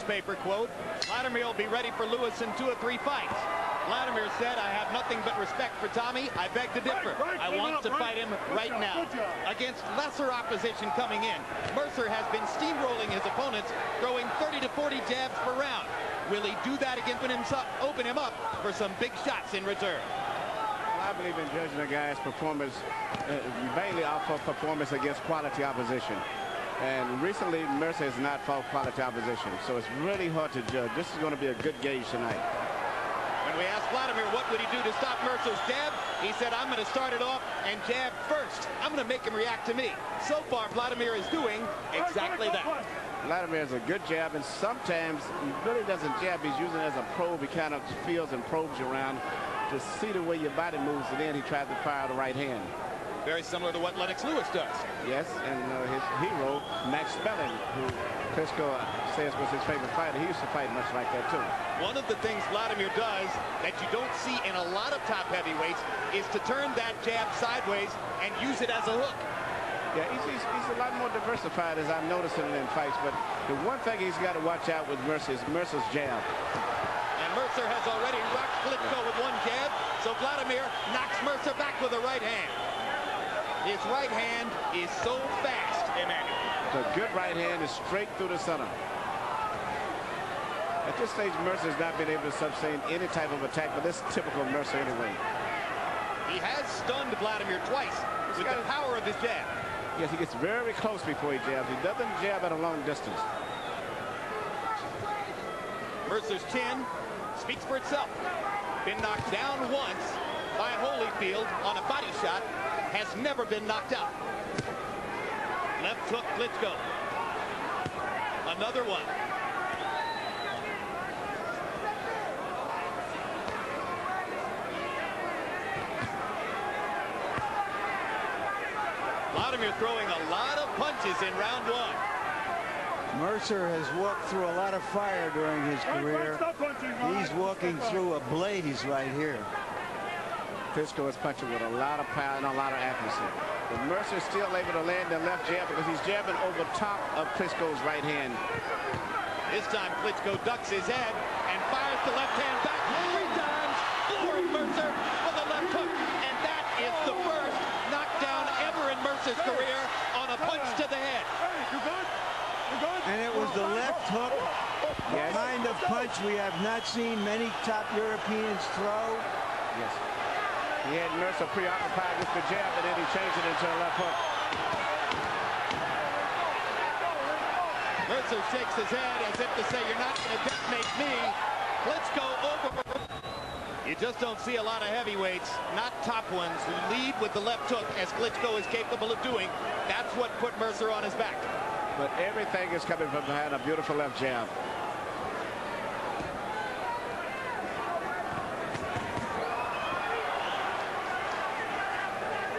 newspaper quote, Vladimir will be ready for Lewis in 2 or 3 fights. Vladimir said, I have nothing but respect for Tommy. I beg to differ. I want to fight him right now. Against lesser opposition coming in, Mercer has been steamrolling his opponents, throwing 30 to 40 jabs per round. Will he do that again, open him up for some big shots in return? Well, I believe in judging a guy's performance mainly off of performance against quality opposition. And recently, Mercer has not fought quality opposition, so it's really hard to judge. This is going to be a good gauge tonight. When we asked Vladimir what would he do to stop Mercer's jab, he said, I'm going to start it off and jab first. I'm going to make him react to me. So far, Vladimir is doing exactly that. Vladimir has a good jab, and sometimes he really doesn't jab. He's using it as a probe. He kind of feels and probes you around to see the way your body moves, and then he tries to fire the right hand. Very similar to what Lennox Lewis does. Yes, and his hero, Max Spelling, who Klitschko says was his favorite fighter, he used to fight much like that, too. One of the things Vladimir does that you don't see in a lot of top heavyweights is to turn that jab sideways and use it as a hook. Yeah, he's a lot more diversified, as I'm noticing in fights, but the one thing he's got to watch out with Mercer is Mercer's jab. And Mercer has already rocked Klitschko with one jab, so Vladimir knocks Mercer back with a right hand. His right hand is so fast, Emmanuel. The good right hand is straight through the center. At this stage, Mercer has not been able to sustain any type of attack, but this is typical Mercer anyway. He has stunned Vladimir twice with the power of his jab. Yes, he gets very close before he jabs. He doesn't jab at a long distance. Mercer's chin speaks for itself. Been knocked down once by Holyfield on a body shot. Has never been knocked out. Left hook, Klitschko. Another one. Vladimir throwing a lot of punches in round 1. Mercer has walked through a lot of fire during his career. He's walking through a blaze right here. Klitschko is punching with a lot of power and a lot of accuracy. But Mercer is still able to land the left jab because he's jabbing over top of Klitschko's right hand. This time Klitschko ducks his head and fires the left hand back 3 times, flooring Mercer with a left hook. And that is the first knockdown ever in Mercer's career on a punch to the head. And it was the left hook, kind of punch we have not seen many top Europeans throw. Yes. He had Mercer preoccupied with the jab, and then he changed it into a left hook. Mercer shakes his head as if to say, you're not going to detonate me. Klitschko over. You just don't see a lot of heavyweights, not top ones, who lead with the left hook as Klitschko is capable of doing. That's what put Mercer on his back. But everything is coming from behind a beautiful left jab.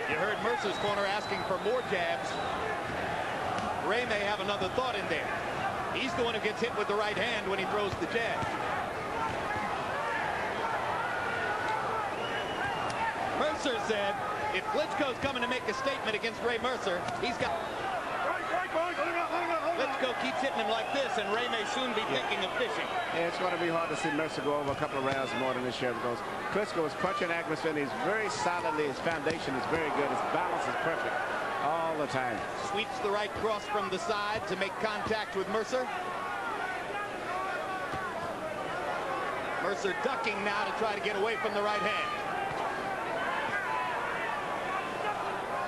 You heard Mercer's corner asking for more jabs. Ray may have another thought in there. He's the one who gets hit with the right hand when he throws the jab. Mercer said if Klitschko's coming to make a statement against Ray Mercer, he's got... Klitschko keeps hitting him like this, and Ray may soon be thinking of fishing. Yeah, it's going to be hard to see Mercer go over a couple of rounds more than this year because Klitschko is punching accuracy, and he's very solidly. His foundation is very good. His balance is perfect all the time. Sweeps the right cross from the side to make contact with Mercer. Mercer ducking now to try to get away from the right hand.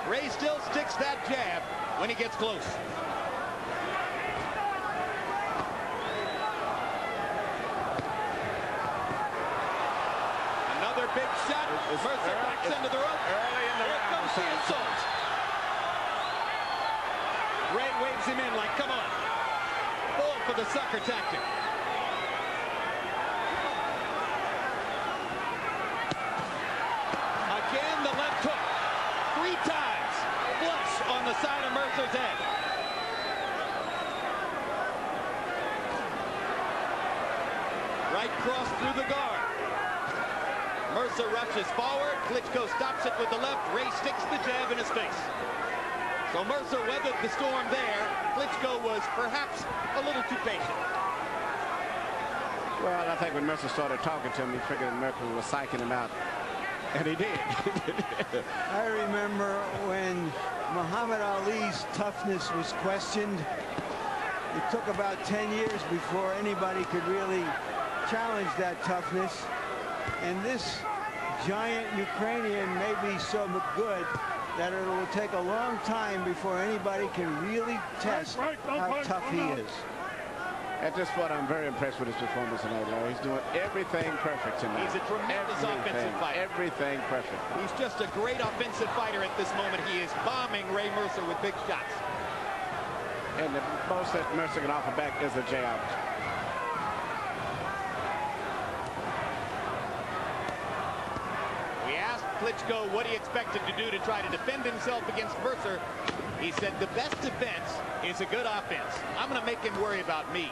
Ray still sticks that jab when he gets close. Another big shot. Mercer backs into the rope. Early in the Here round. comes the assault. Ray waves him in like, come on. Fall for the sucker tactic. Again, the left hook. 3 times. Flush on the side of Mercer's head. Right cross through the guard. Mercer rushes forward. Klitschko stops it with the left. Ray sticks the jab in his face. So Mercer weathered the storm there. Klitschko was perhaps a little too patient. Well, I think when Mercer started talking to him, he figured Mercer was psyching him out. And he did. I remember when Muhammad Ali's toughness was questioned. It took about 10 years before anybody could really challenge that toughness. And this giant Ukrainian may be so good that it will take a long time before anybody can really test how tough he is. At this point, I'm very impressed with his performance tonight, Larry. He's doing everything perfect tonight. He's a tremendous offensive fighter. Everything perfect. He's just a great offensive fighter at this moment. He is bombing Ray Mercer with big shots. And the most that Mercer can offer back is a jab. We asked Klitschko what he expected to do to try to defend himself against Mercer. He said the best defense is a good offense. I'm going to make him worry about me.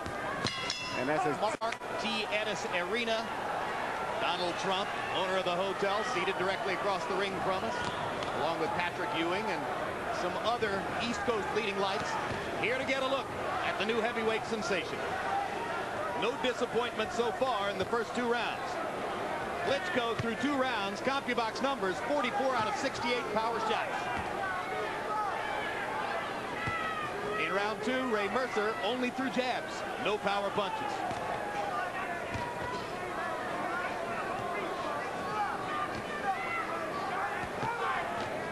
And that's his Mark T. Ennis Arena. Donald Trump, owner of the hotel, seated directly across the ring from us, along with Patrick Ewing and some other East Coast leading lights, here to get a look at the new heavyweight sensation. No disappointment so far in the first 2 rounds. Klitschko through 2 rounds, CompuBox numbers, 44 out of 68 power shots. In round 2, Ray Mercer only threw jabs, no power punches.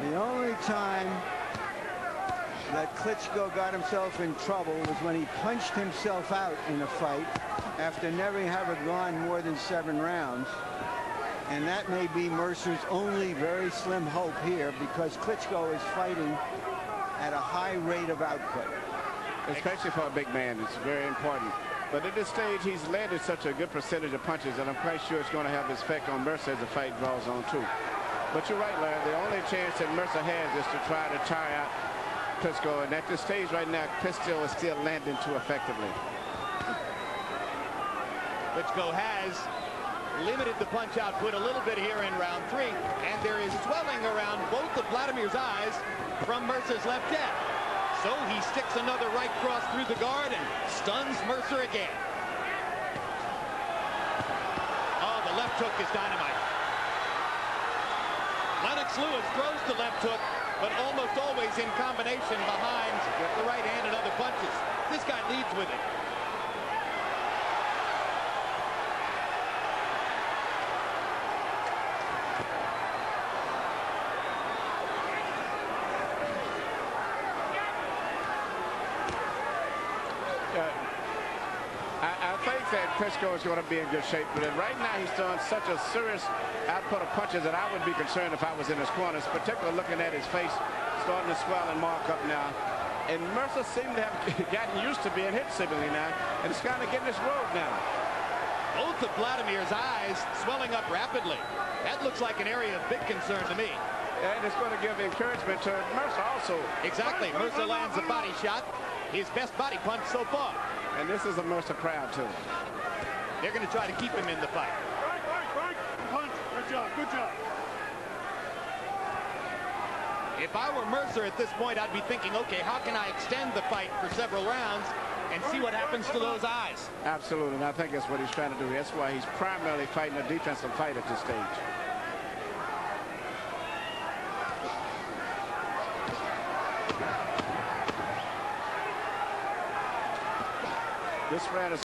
The only time that Klitschko got himself in trouble was when he punched himself out in a fight after never having gone more than 7 rounds. And that may be Mercer's only very slim hope here, because Klitschko is fighting at a high rate of output. Especially for a big man, it's very important. But at this stage, he's landed such a good percentage of punches, and I'm quite sure it's going to have its effect on Mercer as the fight draws on, too. But you're right, Larry. The only chance that Mercer has is to try to tire out Klitschko. And at this stage right now, Klitschko is still landing too effectively. Klitschko has limited the punch output a little bit here in round 3. And there is swelling around both of Vladimir's eyes from Mercer's left jab. So he sticks another right cross through the guard and stuns Mercer again. Oh, the left hook is dynamite. Lennox Lewis throws the left hook, but almost always in combination behind the right hand and other punches. This guy leads with it. I think that Klitschko is going to be in good shape, but right now he's done such a serious output of punches that I would be concerned if I was in his corners, particularly looking at his face starting to swell and mark up now. And Mercer seemed to have gotten used to being hit seemingly now, and it's kind of getting this road now. Both of Vladimir's eyes swelling up rapidly. That looks like an area of big concern to me. And it's going to give encouragement to Mercer also. Exactly. Mercer lands a body shot. His best body punch so far. And this is a Mercer crowd, too. They're going to try to keep him in the fight. Right. Punch. Good job. Good job. If I were Mercer at this point, I'd be thinking, okay, how can I extend the fight for several rounds and see what happens to those eyes? Absolutely. And I think that's what he's trying to do. That's why he's primarily fighting a defensive fight at this stage. This round is